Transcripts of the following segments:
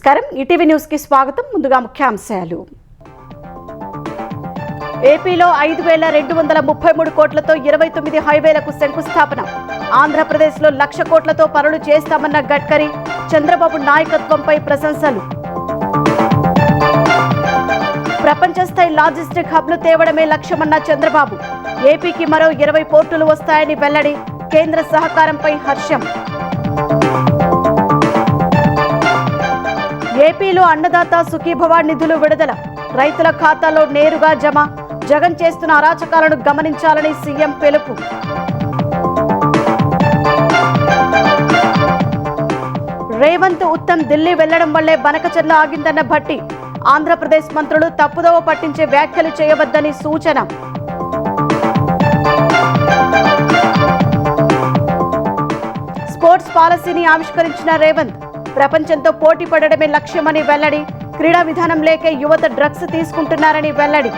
నమస్కారం ETV news కి స్వాగతం. ముందుగా ముఖ్యాంశాలు. ఏపీలో 5233 కోట్లతో 29 హైవేలకు శంకుస్థాపన. ఆంధ్రప్రదేశ్లో 1,00,000 కోట్లతో పనులు చేస్తామన్న గడ్కరీ. చంద్రబాబు నాయకత్వంపై ప్రశంసలు. ప్రపంచ స్థాయి లాజిస్టిక్ హబ్లు తేవడమే లక్ష్యమన్న చంద్రబాబు. ఏపీకి మరో 20 పోర్టులు వస్తాయని వెల్లడి. కేంద్ర సహకారంపై హర్షం. ఏపీలో అన్నదాత సుఖీభవ నిధులు విడుదల. రైతుల ఖాతాలో నేరుగా జమ. జగన్ చేస్తున్న అరాచకాలను గమనించాలని సీఎం పిలుపు. రేవంత్ ఉత్తమ్ ఢిల్లీ వెళ్లడం వల్లే బనకచర్ల ఆగిందన్న భట్టి. ఆంధ్రప్రదేశ్ మంత్రులు తప్పుదోవ పట్టించే వ్యాఖ్యలు చేయవద్దని సూచన. స్పోర్ట్స్ పాలసీని ఆవిష్కరించిన రేవంత్. ప్రపంచంతో పోటీ పడడమే లక్ష్యమని వెల్లడి. క్రీడా విధానం లేకే యువత డ్రగ్స్ తీసుకుంటున్నారని వెల్లడి.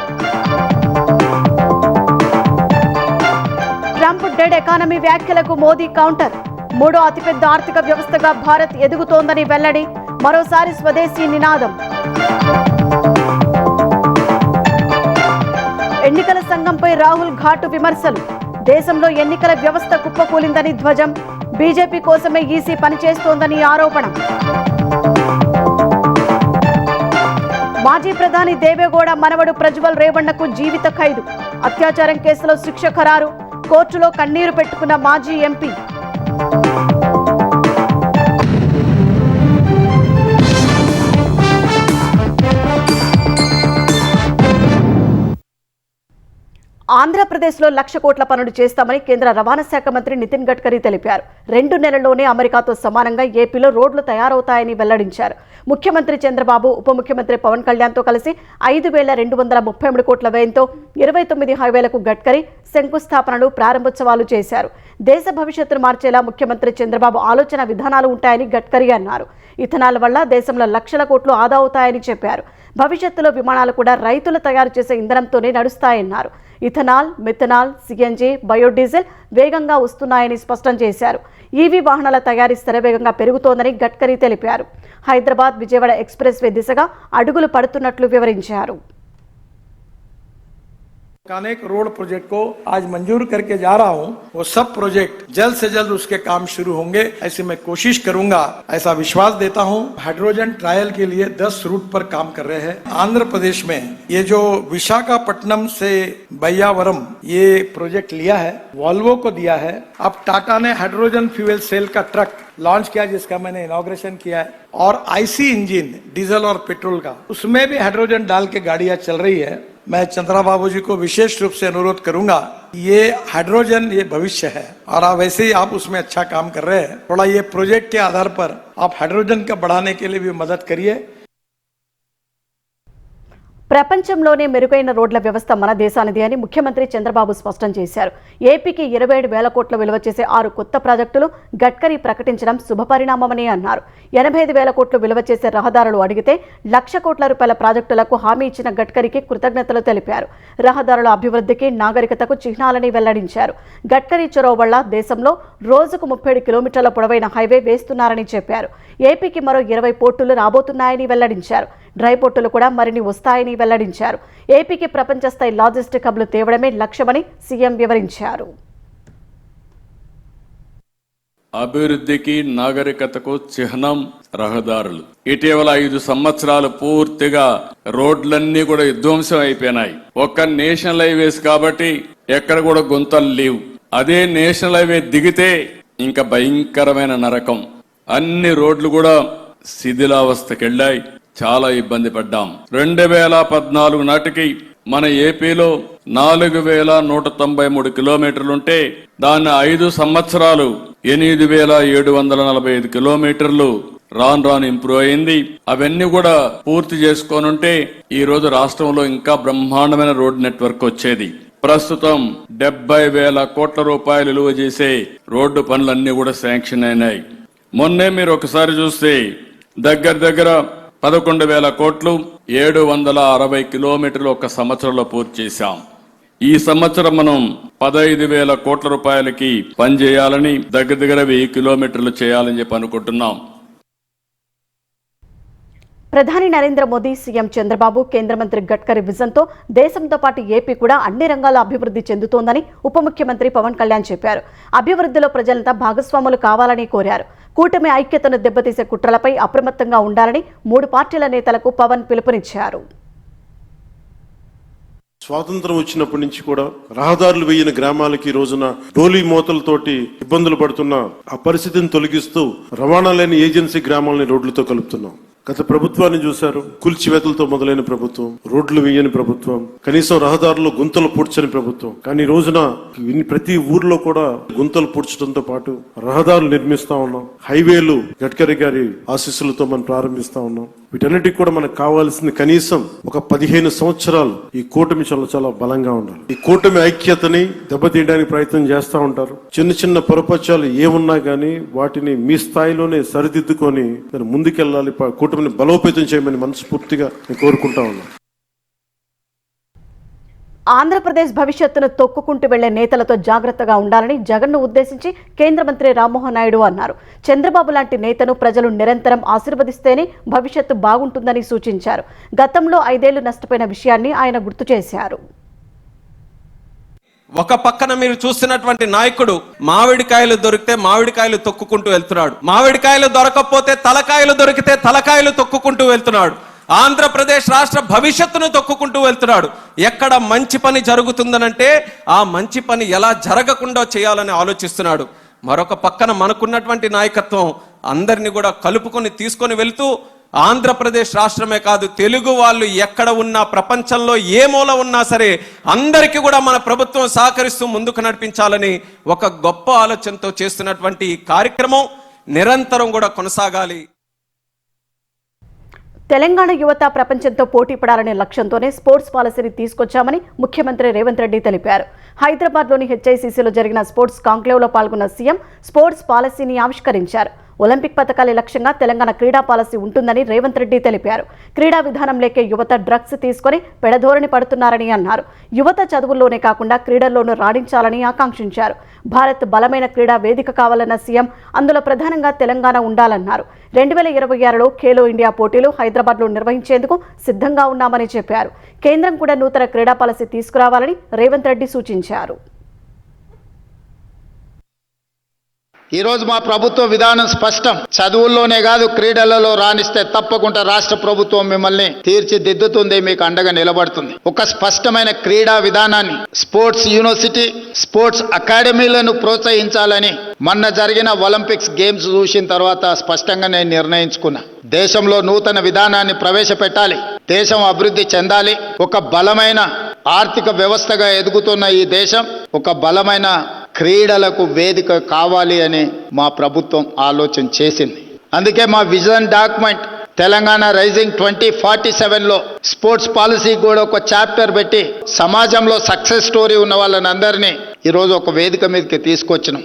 ట్రంప్ డెడ్ ఎకానమీ వ్యాఖ్యలకు మోదీ కౌంటర్. మూడో అతిపెద్ద ఆర్థిక వ్యవస్థగా భారత్ ఎదుగుతోందని వెల్లడి. మరోసారి స్వదేశీ నినాదం. ఎన్నికల సంఘంపై రాహుల్ ఘాటు విమర్శలు. దేశంలో ఎన్నికల వ్యవస్థ కుప్పకూలిందని ధ్వజం. బీజేపీ కోసమే ఈసీ పనిచేస్తోందని ఆరోపణ. మాజీ ప్రధాని దేవేగౌడ మనవడు ప్రజ్వల్ రేవణ్ణకు జీవిత ఖైదు. అత్యాచారం కేసులో శిక్ష ఖరారు. కోర్టులో కన్నీరు పెట్టుకున్న మాజీ ఎంపీ. ఆంధ్రప్రదేశ్లో 1,00,000 కోట్ల పనులు చేస్తామని కేంద్ర రవాణా శాఖ మంత్రి నితిన్ గడ్కరీ తెలిపారు. 2 నెలల్లోనే అమెరికాతో సమానంగా ఏపీలో రోడ్లు తయారవుతాయని వెల్లడించారు. ముఖ్యమంత్రి చంద్రబాబు, ఉప ముఖ్యమంత్రి పవన్ కళ్యాణ్తో కలిసి 5,233 కోట్ల వ్యయంతో 29 హైవేలకు గడ్కరీ శంకుస్థాపనలు, ప్రారంభోత్సవాలు చేశారు. దేశ భవిష్యత్తును మార్చేలా ముఖ్యమంత్రి చంద్రబాబు ఆలోచన విధానాలు ఉంటాయని గడ్కరీ అన్నారు. ఇథనాల్ వల్ల దేశంలో లక్షల కోట్లు ఆదా అవుతాయని చెప్పారు. భవిష్యత్తులో విమానాలు కూడా రైతులు తయారు చేసే ఇంధనంతోనే నడుస్తాయన్నారు. ఇథనాల్, మిథనాల్, సిఎన్జి, బయోడీజిల్ వేగంగా వస్తున్నాయని స్పష్టం చేశారు. ఈవీ వాహనాల తయారీ శరవేగంగా పెరుగుతోందని గడ్కరీ తెలిపారు. హైదరాబాద్ విజయవాడ ఎక్స్ప్రెస్ వే దిశగా అడుగులు పడుతున్నట్లు వివరించారు. अनेक रोड प्रोजेक्ट को आज मंजूर करके जा रहा हूं, वो सब प्रोजेक्ट जल्द से जल्द उसके काम शुरू होंगे, ऐसी मैं कोशिश करूंगा, ऐसा विश्वास देता हूं। हाइड्रोजन ट्रायल के लिए 10 रूट पर काम कर रहे हैं। आंध्र प्रदेश में ये जो विशाखापट्टनम से बयावरम ये प्रोजेक्ट लिया है, वॉल्वो को दिया है। अब टाटा ने हाइड्रोजन फ्यूल सेल का ट्रक लॉन्च किया, जिसका मैंने इनॉग्रेशन किया है, और आईसी इंजन डीजल और पेट्रोल का, उसमें भी हाइड्रोजन डाल के गाड़ियां चल रही है। मैं चंद्रबाबू जी को विशेष रूप से अनुरोध करूंगा, ये हाइड्रोजन ये भविष्य है और आप वैसे ही आप उसमें अच्छा काम कर रहे हैं। थोड़ा ये प्रोजेक्ट के आधार पर आप हाइड्रोजन का बढ़ाने के लिए भी मदद करिए। ప్రపంచంలోనే మెరుగైన రోడ్ల వ్యవస్థ మన దేశానిది అని ముఖ్యమంత్రి చంద్రబాబు స్పష్టం చేశారు. ఏపీకి 27,000 కోట్ల విలువ చేసే 6 కొత్త ప్రాజెక్టులు గడ్కరీ ప్రకటించడం శుభపరిణామమని అన్నారు. 85,000 కోట్లు విలువ చేసే రహదారులు అడిగితే 1,00,000 కోట్ల రూపాయల ప్రాజెక్టులకు హామీ ఇచ్చిన గడ్కరీకి కృతజ్ఞతలు తెలిపారు. రహదారుల అభివృద్ధికి, నాగరికతకు చిహ్నాలని వెల్లడించారు. గడ్కరీ చొరవ వల్ల దేశంలో రోజుకు 37 కిలోమీటర్ల పొడవైన హైవే వేస్తున్నారని చెప్పారు. ఏపీకి మరో 20 పోర్టులు రాబోతున్నాయని వెల్లడించారు. డ్రై పోర్టులు కూడా మరిన్ని వస్తాయని వెల్లడించారు. ఏపీకి ప్రపంచ స్థాయి లాజిస్టిక్ హబ్లు తేవడమే లక్ష్యమని సీఎం వివరించారు. అభివృద్ధికి, నాగరికతకు చిహ్నం రహదారులు. ఇటీవల 5 సంవత్సరాలు పూర్తిగా రోడ్లన్నీ కూడా విధ్వంసం అయిపోయినాయి. ఒక్క నేషనల్ హైవేస్ కాబట్టి ఎక్కడ కూడా గుంతలు లేవు. అదే నేషనల్ హైవే దిగితే ఇంకా భయంకరమైన నరకం. అన్ని రోడ్లు కూడా శిథిలావస్థకెళ్ళాయి. చాలా ఇబ్బంది పడ్డాం. 2014 నాటికి మన ఏపీలో 4,193 కిలోమీటర్లుంటే దాన్ని 5 సంవత్సరాలు 8,745 కిలోమీటర్లు రాను ఇంప్రూవ్ అయింది. అవన్నీ కూడా పూర్తి చేసుకోనుంటే ఈ రోజు రాష్ట్రంలో ఇంకా బ్రహ్మాండమైన రోడ్ నెట్వర్క్ వచ్చేది. ప్రస్తుతం 70,000 కోట్ల రూపాయలు విలువ చేసే రోడ్డు పనులన్నీ కూడా శాంక్షన్ అయినాయి. మొన్నే మీరు ఒకసారి చూస్తే దగ్గర 11,000 కోట్లు 760 కిలోమీటర్లు ఒక సంవత్సరంలో పూర్తి చేశాం. ఈ సంవత్సరం మనం 15,000 కోట్ల రూపాయలకి పనిచేయాలని దగ్గర 1000 కిలోమీటర్లు చేయాలని చెప్పి అనుకుంటున్నాం. ప్రధాని నరేంద్ర మోదీ, సీఎం చంద్రబాబు, కేంద్ర మంత్రి గడ్కరీ విజన్తో దేశంతో పాటు ఏపీ కూడా అన్ని రంగాల్లో అభివృద్ధి చెందుతోందని ఉప ముఖ్యమంత్రి పవన్ కళ్యాణ్ చెప్పారు. అభివృద్ధిలో ప్రజలంతా భాగస్వాములు కావాలని కోరారు. కూటమి ఐక్యతను దెబ్బతీసే కుట్రలపై అప్రమత్తంగా ఉండాలని 3 పార్టీల నేతలకు పవన్ పిలుపునిచ్చారు. స్వాతంత్రం వచ్చినప్పటి నుంచి కూడా రహదారులు వేయిన గ్రామాలకి ఈ రోజున డోలీ మోతలతోటి ఇబ్బందులు పడుతున్న ఆ పరిస్థితిని తొలగిస్తూ రవాణా లేని ఏజెన్సీ గ్రామాలని రోడ్లతో కలుపుతున్నాం. గత ప్రభుత్వాన్ని చూశారు, కూల్చివేతలతో మొదలైన ప్రభుత్వం, రోడ్లు వేయని ప్రభుత్వం, కనీసం రహదారుల్లో గుంతలు పూడ్చని ప్రభుత్వం. కానీ ఈ రోజున ప్రతి ఊర్లో కూడా గుంతలు పూడ్చడంతో పాటు రహదారులు నిర్మిస్తా ఉన్నాం. హైవేలు గడ్కరీ గారి ఆశీస్సులతో మనం ప్రారంభిస్తా ఉన్నాం. వీటన్నిటికి కూడా మనకు కావాల్సింది కనీసం ఒక 15 సంవత్సరాలు ఈ కూటమి చాలా బలంగా ఉండాలి. ఈ కూటమి ఐక్యతని దెబ్బతీయడానికి ప్రయత్నం చేస్తా ఉంటారు. చిన్న పొరపక్షాలు ఏమున్నా గానీ వాటిని మీ స్థాయిలోనే సరిదిద్దుకొని ముందుకెళ్లాలి. కూటమిని బలోపేతం చేయమని మనస్ఫూర్తిగా నేను కోరుకుంటా ఉన్నాను. ఆంధ్రప్రదేశ్ భవిష్యత్తును తొక్కుకుంటూ వెళ్లే నేతలతో జాగ్రత్తగా ఉండాలని జగన్ను ఉద్దేశించి కేంద్ర మంత్రి రామ్మోహన్ నాయుడు అన్నారు. చంద్రబాబు లాంటి నేతను ప్రజలు నిరంతరం ఆశీర్వదిస్తేనే భవిష్యత్తు బాగుంటుందని సూచించారు. గతంలో 5 ఏళ్లు నష్టపోయిన విషయాన్ని ఆయన గుర్తు చేశారు. ఒక పక్కన మీరు చూస్తున్నటువంటి నాయకుడు మామిడికాయలు దొరికితే మామిడికాయలు తొక్కుకుంటూ వెళ్తున్నాడు, మామిడికాయలు దొరకకపోతే తలకాయలు దొరికితే తలకాయలు తొక్కుకుంటూ వెళ్తున్నాడు. ఆంధ్రప్రదేశ్ రాష్ట్ర భవిష్యత్తును తొక్కుకుంటూ వెళ్తున్నాడు. ఎక్కడ మంచి పని జరుగుతుందనంటే ఆ మంచి పని ఎలా జరగకుండా చేయాలని ఆలోచిస్తున్నాడు. మరొక పక్కన మనకున్నటువంటి నాయకత్వం అందరినీ కూడా కలుపుకొని తీసుకొని వెళ్తూ ఆంధ్రప్రదేశ్ రాష్ట్రమే కాదు, తెలుగు వాళ్ళు ఎక్కడ ఉన్నా, ప్రపంచంలో ఏ మూల ఉన్నా సరే అందరికీ కూడా మన ప్రభుత్వం సహకరిస్తూ ముందుకు నడిపించాలని ఒక గొప్ప ఆలోచనతో చేస్తున్నటువంటి ఈ కార్యక్రమం నిరంతరం కూడా కొనసాగాలి. తెలంగాణ యువత ప్రపంచంతో పోటీ పడాలనే లక్ష్యంతోనే స్పోర్ట్స్ పాలసీని తీసుకొచ్చామని ముఖ్యమంత్రి రేవంత్ రెడ్డి తెలిపారు. హైదరాబాద్లోని హెచ్ఐసిసిలో జరిగిన స్పోర్ట్స్ కాంక్లేవ్లో పాల్గొన్న సీఎం స్పోర్ట్స్ పాలసీని ఆవిష్కరించారు. ఒలింపిక్ పథకాలే లక్ష్యంగా తెలంగాణ క్రీడా పాలసీ ఉంటుందని రేవంత్ రెడ్డి తెలిపారు. క్రీడా విధానం లేకే యువత డ్రగ్స్ తీసుకొని పెడధోరణి పడుతున్నారని అన్నారు. యువత చదువుల్లోనే కాకుండా క్రీడల్లోనూ రాణించాలని ఆకాంక్షించారు. భారత్ బలమైన క్రీడా వేదిక కావాలన్న సీఎం అందులో ప్రధానంగా తెలంగాణ ఉండాలన్నారు. 2026లో ఖేలో ఇండియా పోటీలు హైదరాబాద్లో నిర్వహించేందుకు సిద్ధంగా ఉన్నామని చెప్పారు. కేంద్రం కూడా నూతన క్రీడా పాలసీ తీసుకురావాలని రేవంత్ రెడ్డి సూచించారు. ఈరోజు మా ప్రభుత్వ విధానం స్పష్టం. చదువుల్లోనే కాదు క్రీడలలో రాణిస్తే తప్పకుండా రాష్ట్ర ప్రభుత్వం మిమ్మల్ని తీర్చిదిద్దుతుంది, మీకు అండగా నిలబడుతుంది. ఒక స్పష్టమైన క్రీడా విధానాన్ని, స్పోర్ట్స్ యూనివర్సిటీ, స్పోర్ట్స్ అకాడమీలను ప్రోత్సహించాలని మొన్న జరిగిన ఒలింపిక్స్ గేమ్స్ చూసిన తర్వాత స్పష్టంగా నేను నిర్ణయించుకున్నా. దేశంలో నూతన విధానాన్ని ప్రవేశపెట్టాలి, దేశం అభివృద్ధి చెందాలి. ఒక బలమైన ఆర్థిక వ్యవస్థగా ఎదుగుతున్న ఈ దేశం ఒక బలమైన క్రీడలకు వేదిక కావాలి అని మా ప్రభుత్వం ఆలోచన చేసింది. అందుకే మా విజన్ డాక్యుమెంట్ తెలంగాణ రైజింగ్ 2047లో స్పోర్ట్స్ పాలసీ కూడా ఒక చాప్టర్ పెట్టి సమాజంలో సక్సెస్ స్టోరీ ఉన్న వాళ్ళని అందరినీ ఈరోజు ఒక వేదిక మీదకి తీసుకొచ్చినాం.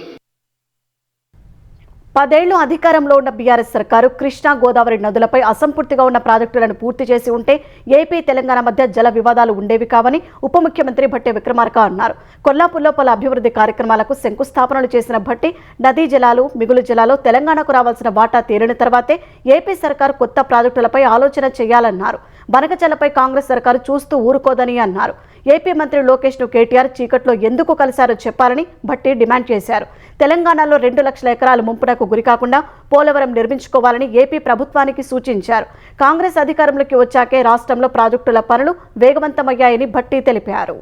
10 ఏళ్లు అధికారంలో ఉన్న బీఆర్ఎస్ సర్కారు కృష్ణా, గోదావరి నదులపై అసంపూర్తిగా ఉన్న ప్రాజెక్టులను పూర్తి చేసి ఉంటే ఏపీ, తెలంగాణ మధ్య జల వివాదాలు ఉండేవి కావని ఉప ముఖ్యమంత్రి భట్టి విక్రమార్క అన్నారు. కొల్లాపూర్లో పలు అభివృద్ధి కార్యక్రమాలకు శంకుస్థాపనలు చేసిన భట్టి నదీ జలాలు, మిగులు జలాలు తెలంగాణకు రావాల్సిన వాటా తీరిన తర్వాతే ఏపీ సర్కారు కొత్త ప్రాజెక్టులపై ఆలోచన చేయాలన్నారు. బనకచల్లపై కాంగ్రెస్ సర్కారు చూస్తూ ఊరుకోదని అన్నారు. ఏపీ మంత్రి లోకేష్ను కేటీఆర్ చీకట్లో ఎందుకు కలిశారో చెప్పాలని భట్టి డిమాండ్ చేశారు. తెలంగాణలో 2 లక్షల ఎకరాలు ముంపునకు గురికాకుండా పోలవరం నిర్మించుకోవాలని ఏపీ ప్రభుత్వానికి సూచించారు. కాంగ్రెస్ అధికారంలోకి వచ్చాకే రాష్ట్రంలో ప్రాజెక్టుల పనులు వేగవంతమయ్యాయని భట్టి తెలిపారు.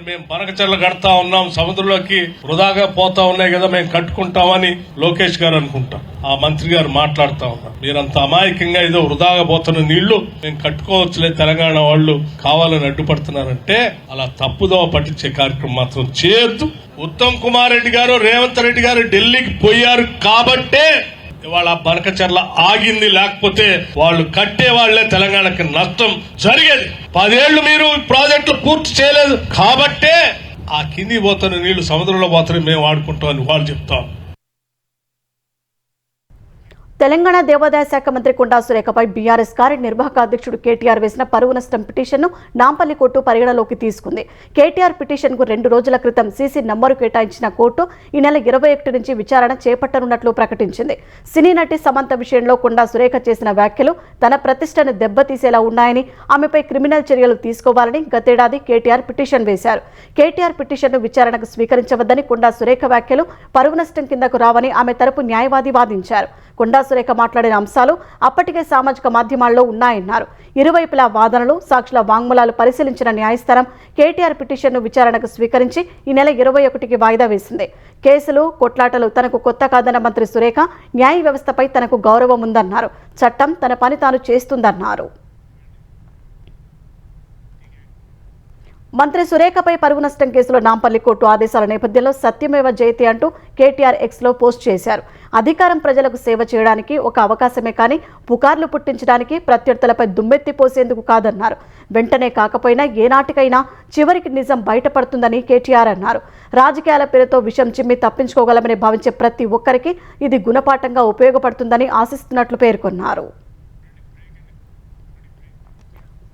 మేము బనకచర్ల కడతా ఉన్నాం, సముద్రంలోకి వృధాగా పోతా ఉన్నాయి కదా, మేము కట్టుకుంటామని లోకేష్ గారు అనుకుంటాం. ఆ మంత్రి గారు మాట్లాడుతా ఉన్నారు, మీరంత అమాయకంగా ఏదో వృధాగా పోతున్న నీళ్లు మేము కట్టుకోవచ్చులే, తెలంగాణ వాళ్ళు కావాలని అడ్డుపడుతున్నారంటే అలా తప్పుదోవ పట్టించే కార్యక్రమం మాత్రం చేయొద్దు. ఉత్తమ్ కుమార్ రెడ్డి గారు, రేవంత్ రెడ్డి గారు ఢిల్లీకి పోయారు కాబట్టే ఇవాళ బనకచర్ల ఆగింది, లేకపోతే వాళ్ళు కట్టే వాళ్లే తెలంగాణకి నష్టం జరిగేది. 10 ఏళ్లు మీరు ప్రాజెక్టులు పూర్తి చేయలేదు కాబట్టే ఆ కింది పోతున్న నీళ్లు సముద్రంలో పోతారని మేము వాడుకుంటామని వాళ్ళు చెప్తాం. తెలంగాణ దేవాదాయ శాఖ మంత్రి కొండా సురేఖపై బీఆర్ఎస్ కార్యనిర్వాహక అధ్యక్షుడు కేటీఆర్ వేసిన పరువు నష్టం పిటిషన్ను నాంపల్లి కోర్టు పరిగణలోకి తీసుకుంది. కేటీఆర్ పిటిషన్కు 2 రోజుల క్రితం సీసీ నంబరు కేటాయించిన కోర్టు ఈ నెల 21 నుంచి విచారణ చేపట్టనున్నట్లు ప్రకటించింది. సినీ నటి సమంత విషయంలో కొండా సురేఖ చేసిన వ్యాఖ్యలు తన ప్రతిష్టను దెబ్బతీసేలా ఉన్నాయని, ఆమెపై క్రిమినల్ చర్యలు తీసుకోవాలని గతేడాది కేటీఆర్ పిటిషన్ వేశారు. కేటీఆర్ పిటిషన్ను విచారణకు స్వీకరించవద్దని, కొండా సురేఖ వ్యాఖ్యలు పరువు నష్టం కిందకు రావని ఆమె తరపు న్యాయవాది వాదించారు. కొండా సురేఖ మాట్లాడిన అంశాలు అప్పటికే సామాజిక మాధ్యమాల్లో ఉన్నాయన్నారు. ఇరువైపులా వాదనలు, సాక్షుల వాంగ్మూలాలు పరిశీలించిన న్యాయస్థానం కేటీఆర్ పిటిషన్ను విచారణకు స్వీకరించి ఈ నెల 21కి వాయిదా వేసింది. కేసులు, కొట్లాటలు తనకు కొత్త కాదన్న మంత్రి సురేఖ న్యాయ వ్యవస్థపై తనకు గౌరవం ఉందన్నారు. చట్టం తన పని తాను చేస్తుందన్నారు. మంత్రి సురేఖపై పరువు నష్టం కేసులో నాంపల్లి కోర్టు ఆదేశాల నేపథ్యంలో సత్యమేవ జయతే అంటూ కేటీఆర్ ఎక్స్లో పోస్ట్ చేశారు. అధికారం ప్రజలకు సేవ చేయడానికి ఒక అవకాశమే కానీ పుకార్లు పుట్టించడానికి, ప్రత్యర్థులపై దుమ్మెత్తి పోసేందుకు కాదన్నారు. వెంటనే కాకపోయినా ఏనాటికైనా చివరికి నిజం బయటపడుతుందని కేటీఆర్ అన్నారు. రాజకీయాల పేరుతో విషం చిమ్మి తప్పించుకోగలమని భావించే ప్రతి ఒక్కరికి ఇది గుణపాఠంగా ఉపయోగపడుతుందని ఆశిస్తున్నట్లు పేర్కొన్నారు.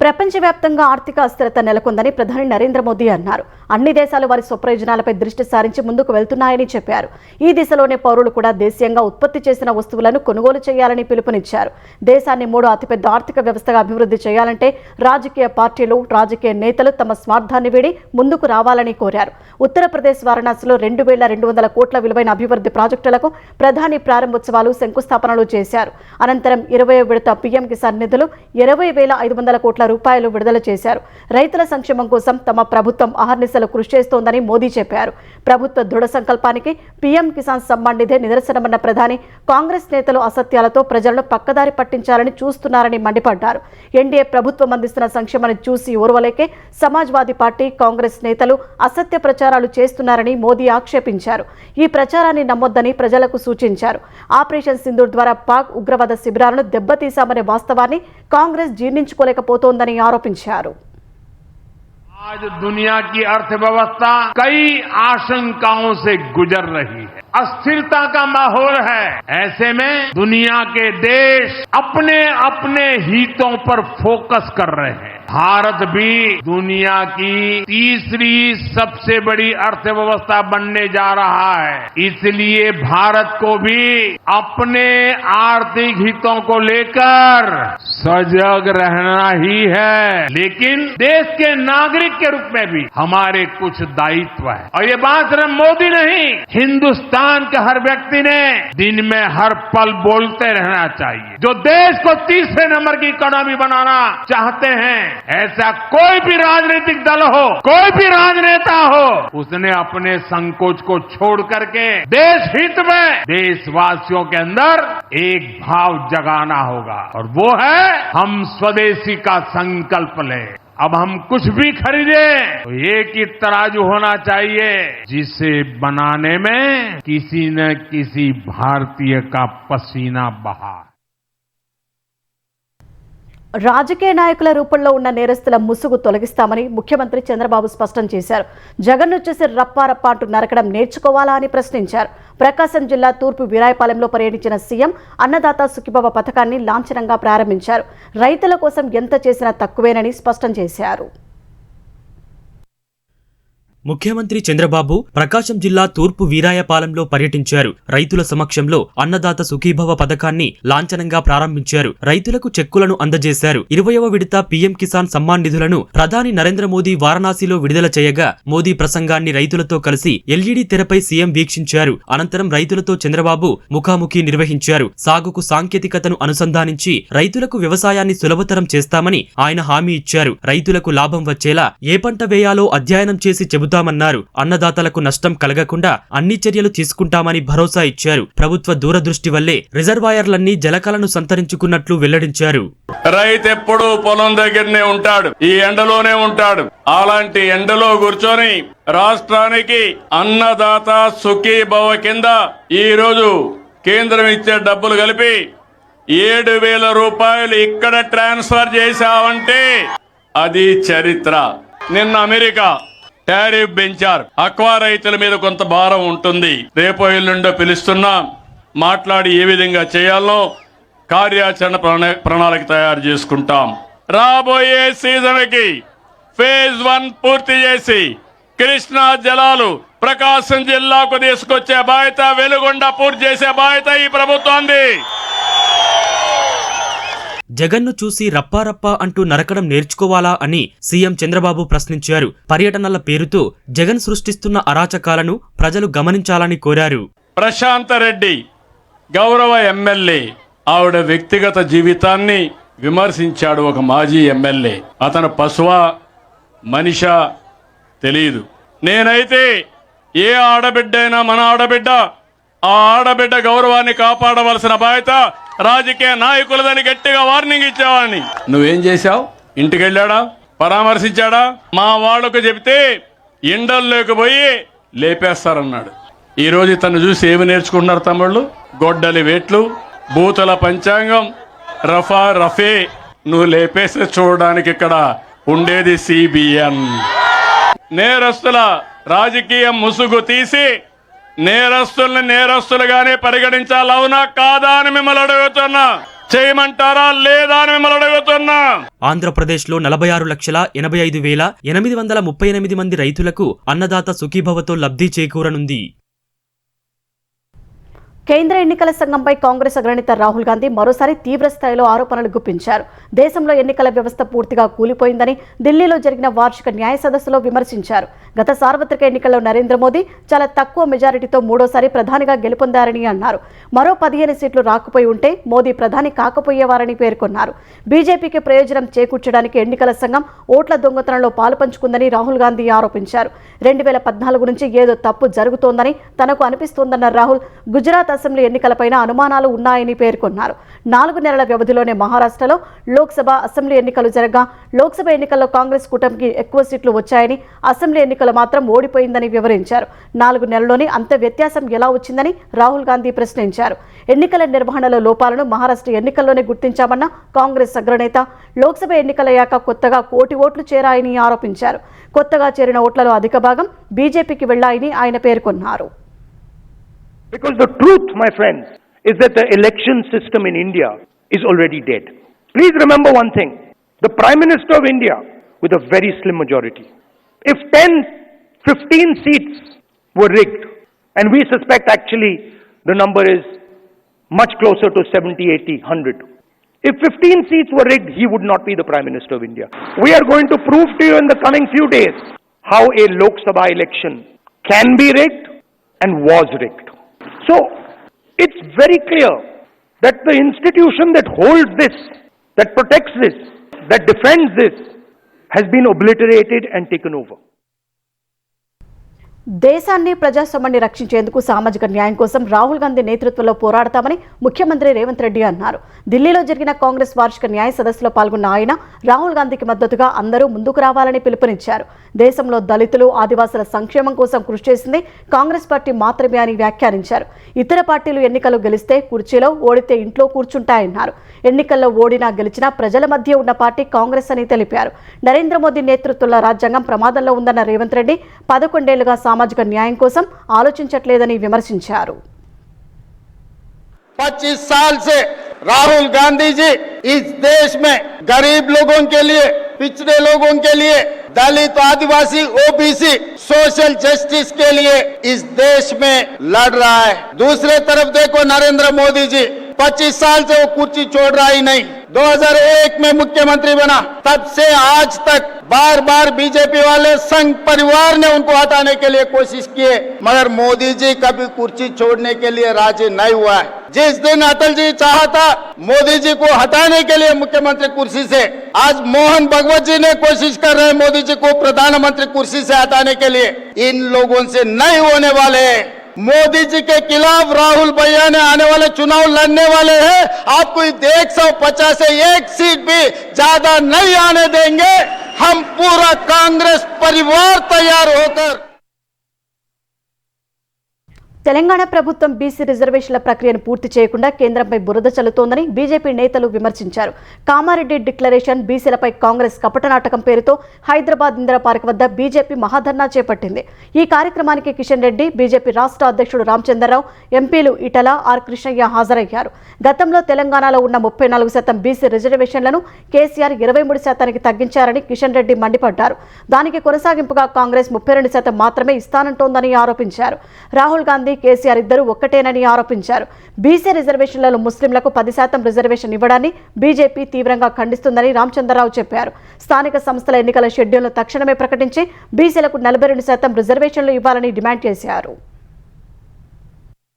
ప్రపంచవ్యాప్తంగా ఆర్థిక అస్థిరత నెలకొందని ప్రధాని నరేంద్ర మోదీ అన్నారు. అన్ని దేశాలు వారి స్వప్రయోజనాలపై దృష్టి సారించి ముందుకు వెళ్తున్నాయని చెప్పారు. ఈ దిశలోనే పౌరులు కూడా దేశీయంగా ఉత్పత్తి చేసిన వస్తువులను కొనుగోలు చేయాలని పిలుపునిచ్చారు. దేశాన్ని 3వ అతిపెద్ద ఆర్థిక వ్యవస్థగా అభివృద్ధి చేయాలంటే రాజకీయ పార్టీలు, రాజకీయ నేతలు తమ స్వార్థాన్ని వీడి ముందుకు రావాలని కోరారు. ఉత్తరప్రదేశ్ వారణాసిలో 2200 కోట్ల విలువైన అభివృద్ధి ప్రాజెక్టులకు ప్రధాని ప్రారంభోత్సవాలు, శంకుస్థాపనలు చేశారు. అనంతరం 20వ విడత పీఎం కిసాన్ నిధులు 20,500 కోట్ల రూపాయలు విడుదల చేశారు. రైతుల సంక్షేమం కోసం తమ ప్రభుత్వం అహర్నిశలు కృషి చేస్తోందని మోదీ చెప్పారు. ప్రభుత్వ దృఢ సంకల్పానికి పీఎం కిసాన్ సమ్మాన్ నిధే నిదర్శనమన్న ప్రధాని కాంగ్రెస్ నేతలు అసత్యాలతో ప్రజలను పక్కదారి పట్టించాలని చూస్తున్నారని మండిపడ్డారు. ఎన్డీఏ ప్రభుత్వం అందిస్తున్న సంక్షేమాన్ని చూసి ఓర్వలేకే సమాజ్వాదీ పార్టీ, కాంగ్రెస్ నేతలు అసత్య ప్రచారాలు చేస్తున్నారని మోదీ ఆక్షేపించారు. ఈ ప్రచారాన్ని నమ్మొద్దని ప్రజలకు సూచించారు. ఆపరేషన్ సింధూర్ ద్వారా పాక్ ఉగ్రవాద శిబిరాలను దెబ్బతీశామనే వాస్తవాన్ని కాంగ్రెస్ జీర్ణించుకోలేకపోతోందని ఆరోపించారు. आज दुनिया की अर्थव्यवस्था कई आशंकाओं से गुजर रही है. अस्थिरता का माहौल है. ऐसे में दुनिया के देश अपने अपने हितों पर फोकस कर रहे हैं. भारत भी दुनिया की तीसरी सबसे बड़ी अर्थव्यवस्था बनने जा रहा है. इसलिए भारत को भी अपने आर्थिक हितों को लेकर सजग रहना ही है. लेकिन देश के नागरिक के रूप में भी हमारे कुछ दायित्व है. और ये बात सिर्फ मोदी नहीं, हिंदुस्तान के हर व्यक्ति ने दिन में हर पल बोलते रहना चाहिए. जो देश को तीसरे नंबर की इकोनॉमी बनाना चाहते हैं, ऐसा कोई भी राजनीतिक दल हो, कोई भी राजनेता हो, उसने अपने संकोच को छोड़ करके देश हित में देशवासियों के अंदर एक भाव जगाना होगा. और वो है हम स्वदेशी का संकल्प लें. अब हम कुछ भी खरीदे तो एक ही तराजू होना चाहिए, जिसे बनाने में किसी न किसी भारतीय का पसीना बहा. రాజకీయ నాయకుల రూపంలో ఉన్న నేరస్తుల ముసుగు తొలగిస్తామని ముఖ్యమంత్రి చంద్రబాబు స్పష్టం చేశారు. జగన్ను చూసి రప్పారప్ప అంటూ నరకడం నేర్చుకోవాలా అని ప్రశ్నించారు. ప్రకాశం జిల్లా తూర్పు వీరాయపాలెంలో పర్యటించిన సీఎం అన్నదాత సుఖీభవ పథకాన్ని లాంఛనంగా ప్రారంభించారు. రైతుల కోసం ఎంత చేసినా తక్కువేనని స్పష్టం చేశారు. ముఖ్యమంత్రి చంద్రబాబు ప్రకాశం జిల్లా తూర్పు వీరాయపాలెంలో పర్యటించారు. రైతుల సమక్షంలో అన్నదాత సుఖీభవ పథకాన్ని లాంఛనంగా ప్రారంభించారు. రైతులకు చెక్కులను అందజేశారు. 20వ విడత పీఎం కిసాన్ సమ్మాన్ నిధులను ప్రధాని నరేంద్ర మోదీ వారణాసిలో విడుదల చేయగా మోదీ ప్రసంగాన్ని రైతులతో కలిసి ఎల్ఈడీ తెరపై సీఎం వీక్షించారు. అనంతరం రైతులతో చంద్రబాబు ముఖాముఖి నిర్వహించారు. సాగుకు సాంకేతికతను అనుసంధానించి రైతులకు వ్యవసాయాన్ని సులభతరం చేస్తామని ఆయన హామీ ఇచ్చారు. రైతులకు లాభం వచ్చేలా ఏ పంట వేయాలో అధ్యయనం చేసి చెబుతామన్నారు. అన్నదాతలకు నష్టం కలగకుండా అన్ని చర్యలు తీసుకుంటామని భరోసా ఇచ్చారు. ప్రభుత్వ దూరదృష్టి వల్లే రిజర్వాయర్లన్నీ జలకలను సంతరించుకున్నట్లు వెల్లడించారు. రైతు ఎప్పుడు పొలం దగ్గరనే ఉంటాడు, ఈ ఎండలోనే ఉంటాడు. అలాంటి ఎండలో కూర్చొని రాష్ట్రానికి అన్నదాత సుఖీభవ కింద ఈ రోజు కేంద్రం ఇచ్చే డబ్బులు కలిపి 7,000 రూపాయలు ఇక్కడ ట్రాన్స్ఫర్ చేశావంటే అది చరిత్ర. నిన్న అమెరికా టారిఫ్ పెంచారు. అక్వా రైతుల మీద కొంత భారం ఉంటుంది. రేపో ఎల్లుండో పిలుస్తున్నాం. మాట్లాడి ఏ విధంగా చేయాలో కార్యాచరణ ప్రణాళిక తయారు చేసుకుంటాం. రాబోయే సీజన్కి ఫేజ్ 1 పూర్తి చేసి కృష్ణా జలాలు ప్రకాశం జిల్లాకు తీసుకొచ్చే బాధ్యత, వెలుగొండ పూర్తి చేసే బాధ్యత ఈ ప్రభుత్వాన్ని. జగన్ను చూసి రప్పారప్పా అంటూ నరకడం నేర్చుకోవాలా అని సీఎం చంద్రబాబు ప్రశ్నించారు. పర్యటనల పేరుతో జగన్ సృష్టిస్తున్న అరాచకాలను ప్రజలు గమనించాలని కోరారు. ప్రశాంత్ రెడ్డి గౌరవ ఎమ్మెల్యే, ఆవిడ వ్యక్తిగత జీవితాన్ని విమర్శించాడు. ఒక మాజీ ఎమ్మెల్యే, అతను పశువా మనిషా తెలియదు. నేనైతే ఏ ఆడబిడ్డ అయినా మన ఆడబిడ్డ, ఆ ఆడబిడ్డ గౌరవాన్ని కాపాడవలసిన బాధ్యత రాజకీయ నాయకులదని గట్టిగా వార్నింగ్ ఇచ్చేవాడిని. నువ్వేం చేశావు? ఇంటికి వెళ్ళాడా? పరామర్శించాడా? మా వాళ్లకు చెబితే ఎండల్లోకి పోయి లేపేస్తారన్నాడు. ఈ రోజు ఇతను చూసి ఏమి నేర్చుకుంటున్నారు తమ్ముళ్ళు? గొడ్డలి వేట్లు, బూతుల పంచాంగం, రఫా రఫే. నువ్వు లేపేసి చూడడానికి ఇక్కడ ఉండేది సిబిఎన్. నేరస్తుల రాజకీయ ముసుగు తీసి నేరస్తుల్ని నేరస్తులుగానే పరిగణించాలి. అవునా కాదా అని మిమ్మల్ని అడుగుతున్నా. చేయమంటారా లేదా అని మిమ్మల్ని అడుగుతున్నా. ఆంధ్రప్రదేశ్లో 46,85,838 మంది రైతులకు అన్నదాత సుఖీభవతో లబ్ధి చేకూరనుంది. కేంద్ర ఎన్నికల సంఘంపై కాంగ్రెస్ అగ్రనేత రాహుల్ గాంధీ మరోసారి తీవ్ర స్థాయిలో ఆరోపణలు గుప్పించారు. దేశంలో ఎన్నికల వ్యవస్థ పూర్తిగా కూలిపోయిందని ఢిల్లీలో జరిగిన వార్షిక న్యాయ సదస్సులో విమర్శించారు. గత సార్వత్రిక ఎన్నికల్లో నరేంద్ర మోదీ చాలా తక్కువ మెజారిటీతో మూడోసారి ప్రధానిగా గెలుపొందారని అన్నారు. మరో 15 సీట్లు రాకపోయి ఉంటే మోదీ ప్రధాని కాకపోయేవారని పేర్కొన్నారు. బీజేపీకి ప్రయోజనం చేకూర్చడానికి ఎన్నికల సంఘం ఓట్ల దొంగతనంలో పాలుపంచుకుందని రాహుల్ గాంధీ ఆరోపించారు. 2014 నుంచి ఏదో తప్పు జరుగుతోందని తనకు అనిపిస్తోందన్న రాహుల్ గుజరాత్ అసెంబ్లీ ఎన్నికలపైన అనుమానాలు ఉన్నాయని పేర్కొన్నారు. 4 నెలల వ్యవధిలోనే మహారాష్ట్రలో లోక్సభ, అసెంబ్లీ ఎన్నికలు జరగా లోక్సభ ఎన్నికల్లో కాంగ్రెస్ కూటమికి ఎక్కువ సీట్లు వచ్చాయని, అసెంబ్లీ ఎన్నికలు మాత్రం ఓడిపోయిందని వివరించారు. 4 నెలల్లోనే అంత వ్యత్యాసం ఎలా వచ్చిందని రాహుల్ గాంధీ ప్రశ్నించారు. ఎన్నికల నిర్వహణలో లోపాలను మహారాష్ట్ర ఎన్నికల్లోనే గుర్తించామన్న కాంగ్రెస్ అగ్రనేత లోక్సభ ఎన్నికలయ్యాక కొత్తగా 1 కోటి ఓట్లు చేరాయని ఆరోపించారు. కొత్తగా చేరిన ఓట్లలో అధిక భాగం బీజేపీకి వెళ్లాయని ఆయన పేర్కొన్నారు. Because the truth, my friends, is that the election system in India is already dead. Please remember one thing. The Prime Minister of India, with a very slim majority, if 10, 15 seats were rigged, and we suspect actually the number is much closer to 70, 80, 100. If 15 seats were rigged, he would not be the Prime Minister of India. We are going to prove to you in the coming few days how a Lok Sabha election can be rigged and was rigged. So, it's very clear that the institution that holds this, that protects this, that defends this, has been obliterated and taken over. దేశాన్ని, ప్రజాస్వామ్యాన్ని రక్షించేందుకు సామాజిక న్యాయం కోసం రాహుల్ గాంధీ నేతృత్వంలో పోరాడతామని ముఖ్యమంత్రి రేవంత్ రెడ్డి అన్నారు. ఢిల్లీలో జరిగిన కాంగ్రెస్ వార్షిక న్యాయ సదస్సులో పాల్గొన్న ఆయన రాహుల్ గాంధీకి మద్దతుగా అందరూ ముందుకు రావాలని పిలుపునిచ్చారు. దేశంలో దళితులు, ఆదివాసుల సంక్షేమం కోసం కృషి చేసింది కాంగ్రెస్ పార్టీ మాత్రమే అని వ్యాఖ్యానించారు. ఇతర పార్టీలు ఎన్నికలు గెలిస్తే కుర్చీలో, ఓడితే ఇంట్లో కూర్చుంటాయన్నారు. ఎన్నికల్లో ఓడినా గెలిచినా ప్రజల మధ్య ఉన్న పార్టీ కాంగ్రెస్ అని తెలిపారు. నరేంద్ర మోదీ నేతృత్వంలో రాజ్యాంగం ప్రమాదంలో ఉందన్న రేవంత్ రెడ్డి 11 ఏళ్లుగా సామాజిక న్యాయం కోసం ఆలోచించట్లేదని విమర్శించారు. 25 साल से राहुल गांधी जी इस देश में गरीब लोगों के लिए, पिछड़े लोगों के लिए, दलित, आदिवासी, ओबीसी, सोशल जस्टिस के लिए इस देश में लड़ रहा है. दूसरे तरफ देखो नरेंद्र मोदी जी 25 साल से वो कुर्सी छोड़ रहा ही नहीं. 2001 में मुख्यमंत्री बना, तब से आज तक बार बार बीजेपी वाले संघ परिवार ने उनको हटाने के लिए कोशिश किए, मगर मोदी जी कभी कुर्सी छोड़ने के लिए राजी नहीं हुआ है. जिस दिन अटल जी चाहा था मोदी जी को हटाने के लिए मुख्यमंत्री कुर्सी से, आज मोहन भगवत जी ने कोशिश कर रहे हैं मोदी जी को प्रधानमंत्री कुर्सी से हटाने के लिए. इन लोगों से नहीं होने वाले हैं. मोदी जी के खिलाफ राहुल भैया ने आने वाले चुनाव लड़ने वाले हैं. आपको 150 से 1 सीट भी ज्यादा नहीं आने देंगे. हम पूरा कांग्रेस परिवार तैयार होकर తెలంగాణ ప్రభుత్వం బీసీ రిజర్వేషన్ల ప్రక్రియను పూర్తి చేయకుండా కేంద్రంపై బురద చల్లుతోందని బీజేపీ నేతలు విమర్శించారు. కామారెడ్డి డిక్లరేషన్, బీసీలపై కాంగ్రెస్ కపటనాటకం పేరుతో హైదరాబాద్ ఇందిరా పార్క్ వద్ద బీజేపీ మహాధర్నా చేపట్టింది. ఈ కార్యక్రమానికి కిషన్ రెడ్డి, బీజేపీ రాష్ట్ర అధ్యక్షుడు రామచంద్రరావు, ఎంపీలు ఈటల, ఆర్ కృష్ణయ్య హాజరయ్యారు. గతంలో తెలంగాణలో ఉన్న 34% బీసీ రిజర్వేషన్లను కేసీఆర్ 23% తగ్గించారని కిషన్ రెడ్డి మండిపడ్డారు. దానికి కొనసాగింపుగా కాంగ్రెస్ 32% మాత్రమే ఇస్తానంటోందని ఆరోపించారు. రాహుల్ గాంధీ, కేసీఆర్ ఇద్దరు ఒక్కటేనని ఆరోపించారు. బీసీ రిజర్వేషన్లలో ముస్లింలకు 10% రిజర్వేషన్ ఇవ్వడాన్ని బీజేపీ తీవ్రంగా ఖండిస్తుందని రామచంద్రరావు చెప్పారు. స్థానిక సంస్థల ఎన్నికల షెడ్యూల్ను తక్షణమే ప్రకటించి బీసీలకు 42% రిజర్వేషన్లు ఇవ్వాలని డిమాండ్ చేశారు.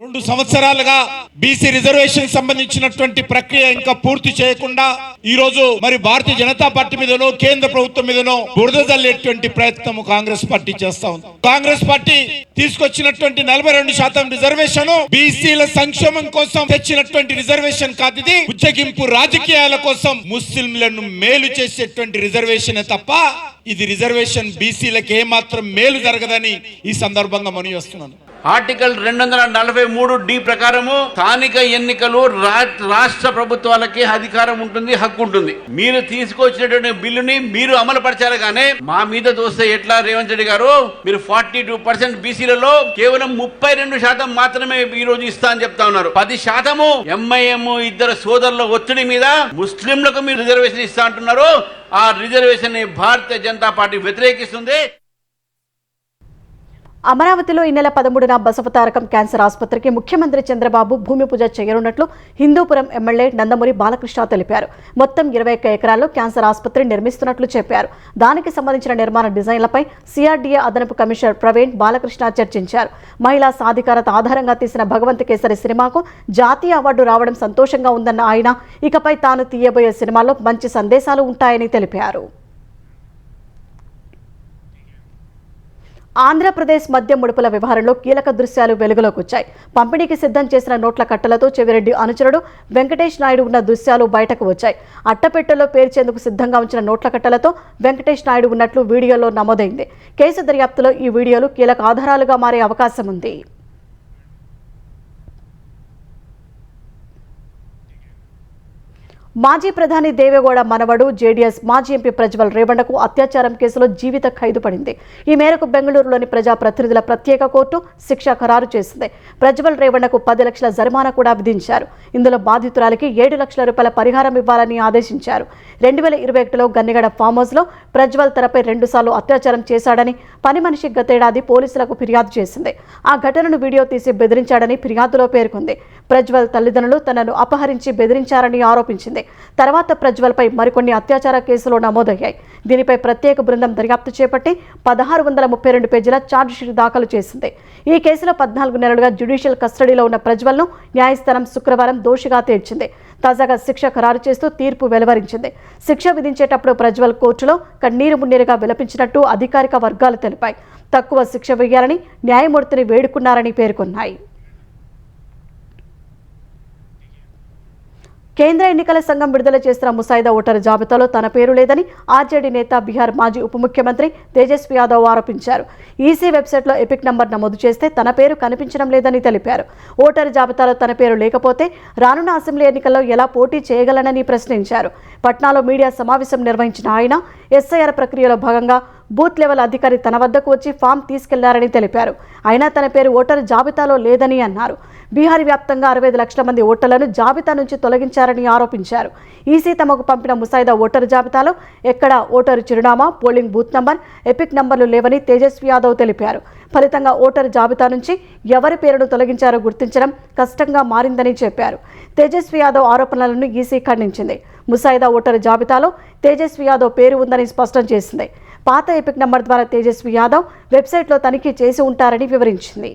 2 సంవత్సరాలుగా బీసీ రిజర్వేషన్ సంబంధించినటువంటి ప్రక్రియ ఇంకా పూర్తి చేయకుండా ఈ రోజు మరి భారతీయ జనతా పార్టీ మీదనో కేంద్ర ప్రభుత్వం మీదనో బురద జల్లేటువంటి ప్రయత్నం కాంగ్రెస్ పార్టీ చేస్తా ఉంది. కాంగ్రెస్ పార్టీ తీసుకొచ్చినటువంటి 42% రిజర్వేషన్ బీసీల సంక్షేమం కోసం తెచ్చినటువంటి రిజర్వేషన్ కాదు. ఇది ఉజ్జగింపు రాజకీయాల కోసం ముస్లింలను మేలు చేసేటువంటి రిజర్వేషన్ తప్ప ఇది రిజర్వేషన్ బీసీలకు ఏమాత్రం మేలు జరగదని ఈ సందర్భంగా మనవి చేస్తున్నాను. ఆర్టికల్ 243D ప్రకారము స్థానిక ఎన్నికలు రాష్ట్ర ప్రభుత్వాలకి అధికారం ఉంటుంది, హక్కు ఉంటుంది. మీరు తీసుకొచ్చినటువంటి బిల్లుని మీరు అమలు పరచాలి. కానీ మా మీద దోస్తే ఎట్లా? రేవంత్ రెడ్డి గారు, మీరు 42% బీసీలలో కేవలం 32% మాత్రమే ఈ రోజు ఇస్తా అని చెప్తా ఉన్నారు. 10% ఎంఐఎం ఇద్దరు సోదరుల ఒత్తిడి మీద ముస్లింలకు మీరు రిజర్వేషన్ ఇస్తా అంటున్నారు. ఆ రిజర్వేషన్ ని భారతీయ జనతా పార్టీ వ్యతిరేకిస్తుంది. అమరావతిలో ఈ నెల 13న బసవతారకం క్యాన్సర్ ఆసుపత్రికి ముఖ్యమంత్రి చంద్రబాబు భూమి పూజ చేయనున్నట్లు హిందూపురం ఎమ్మెల్యే నందమూరి బాలకృష్ణ తెలిపారు. మొత్తం 21 ఎకరాల్లో క్యాన్సర్ ఆసుపత్రి నిర్మిస్తున్నట్లు చెప్పారు. దానికి సంబంధించిన నిర్మాణ డిజైన్లపై సిఆర్డీఏ అదనపు కమిషనర్ ప్రవీణ్ బాలకృష్ణ చర్చించారు. మహిళా సాధికారత ఆధారంగా తీసిన భగవంత్ కేసరి సినిమాకు జాతీయ అవార్డు రావడం సంతోషంగా ఉందన్న ఆయన, ఇకపై తాను తీయబోయే సినిమాల్లో మంచి సందేశాలు ఉంటాయని తెలిపారు. ఆంధ్రప్రదేశ్ మద్యం ముడుపుల వ్యవహారంలో కీలక దృశ్యాలు వెలుగులోకి వచ్చాయి. పంపిణీకి సిద్ధం చేసిన నోట్ల కట్టలతో చెవిరెడ్డి అనుచరుడు వెంకటేష్ నాయుడు ఉన్న దృశ్యాలు బయటకు వచ్చాయి. అట్టపెట్టెలో పేర్చేందుకు సిద్ధంగా ఉంచిన నోట్ల కట్టలతో వెంకటేష్ నాయుడు ఉన్నట్లు వీడియోలో నమోదైంది. కేసు దర్యాప్తులో ఈ వీడియోలు కీలక ఆధారాలుగా మారే అవకాశం ఉంది. మాజీ ప్రధాని దేవేగౌడ మనవడు జేడీఎస్ మాజీ ఎంపీ ప్రజ్వల్ రేవణ్ణకు అత్యాచారం కేసులో జీవిత ఖైదు పడింది. ఈ మేరకు బెంగళూరులోని ప్రజా ప్రతినిధుల ప్రత్యేక కోర్టు శిక్ష ఖరారు చేసింది. ప్రజ్వల్ రేవణ్ణకు 10 లక్షల జరిమానా కూడా విధించారు. ఇందులో బాధితురాలికి 7 లక్షల రూపాయల పరిహారం ఇవ్వాలని ఆదేశించారు. 2021లో గన్నిగడ ఫామ్ హౌస్లో ప్రజ్వల్ తనపై 2 సార్లు అత్యాచారం చేశాడని పని మనిషి గతేడాది పోలీసులకు ఫిర్యాదు చేసింది. ఆ ఘటనను వీడియో తీసి బెదిరించాడని ఫిర్యాదులో పేర్కొంది. ప్రజ్వల్ తల్లిదండ్రులు తనను అపహరించి బెదిరించారని ఆరోపించింది. తర్వాత ప్రజ్వల్పై మరికొన్ని అత్యాచార కేసులు నమోదయ్యాయి. దీనిపై ప్రత్యేక బృందం దర్యాప్తు చేపట్టి 1632 పేజీల ఛార్జ్షీట్ దాఖలు చేసింది. ఈ కేసులో 14 నెలలుగా జ్యుడిషియల్ కస్టడీలో ఉన్న ప్రజ్వల్ను న్యాయస్థానం శుక్రవారం దోషిగా తేల్చింది. తాజాగా శిక్ష ఖరారు చేస్తూ తీర్పు వెలువరించింది. శిక్ష విధించేటప్పుడు ప్రజ్వల్ కోర్టులో కన్నీరు మున్నీరుగా విలపించినట్టు అధికారిక వర్గాలు తెలిపాయి. తక్కువ శిక్ష వేయాలని న్యాయమూర్తిని వేడుకున్నారని పేర్కొన్నాయి. కేంద్ర ఎన్నికల సంఘం విడుదల చేసిన ముసాయిదా ఓటరు జాబితాలో తన పేరు లేదని ఆర్జేడీ నేత, బీహార్ మాజీ ఉప ముఖ్యమంత్రి తేజస్వి యాదవ్ ఆరోపించారు. ఈసీ వెబ్సైట్లో ఎపిక్ నంబర్ నమోదు చేస్తే తన పేరు కనిపించడం లేదని తెలిపారు. ఓటరు జాబితాలో తన పేరు లేకపోతే రానున్న అసెంబ్లీ ఎన్నికల్లో ఎలా పోటీ చేయగలనని ప్రశ్నించారు. పట్నాలో మీడియా సమావేశం నిర్వహించిన ఆయన ఎస్ఐఆర్ ప్రక్రియలో భాగంగా బూత్ లెవెల్ అధికారి తన వద్దకు వచ్చి ఫామ్ తీసుకెళ్లారని తెలిపారు. అయినా తన పేరు ఓటరు జాబితాలో లేదని అన్నారు. బీహార్ వ్యాప్తంగా 65 లక్షల మంది ఓటర్లను జాబితా నుంచి తొలగించారని ఆరోపించారు. ఈసీ తమకు పంపిన ముసాయిదా ఓటరు జాబితాలో ఎక్కడా ఓటరు చిరునామా, పోలింగ్ బూత్ నంబర్, ఎపిక్ నంబర్లు లేవని తేజస్వి యాదవ్ తెలిపారు. ఫలితంగా ఓటరు జాబితా నుంచి ఎవరి పేరును తొలగించారో గుర్తించడం కష్టంగా మారిందని చెప్పారు. తేజస్వి యాదవ్ ఆరోపణలను ఈసీ ఖండించింది. ముసాయిదా ఓటరు జాబితాలో తేజస్వి యాదవ్ పేరు ఉందని స్పష్టం చేసింది. పాత ఎపిక్ నంబర్ ద్వారా తేజస్వి యాదవ్ వెబ్సైట్లో తనిఖీ చేసి ఉంటారని వివరించింది.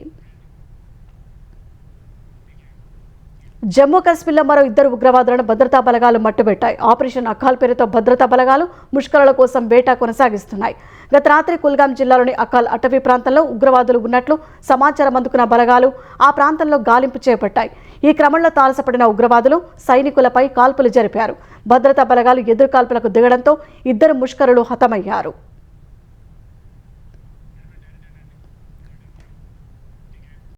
జమ్మూ కాశ్మీర్లో మరో 2 ఉగ్రవాదులను భద్రతా బలగాలు మట్టుబెట్టాయి. ఆపరేషన్ అకాల్ పేరుతో భద్రతా బలగాలు ముష్కరుల కోసం వేట కొనసాగిస్తున్నాయి. గత రాత్రి కుల్గాం జిల్లాలోని అకాల్ అటవీ ప్రాంతంలో ఉగ్రవాదులు ఉన్నట్లు సమాచారం అందుకున్న బలగాలు ఆ ప్రాంతంలో గాలింపు చేపట్టాయి. ఈ క్రమంలో తారసపడిన ఉగ్రవాదులు సైనికులపై కాల్పులు జరిపారు. భద్రతా బలగాలు ఎదురు కాల్పులకు దిగడంతో 2 ముష్కరులు హతమయ్యారు.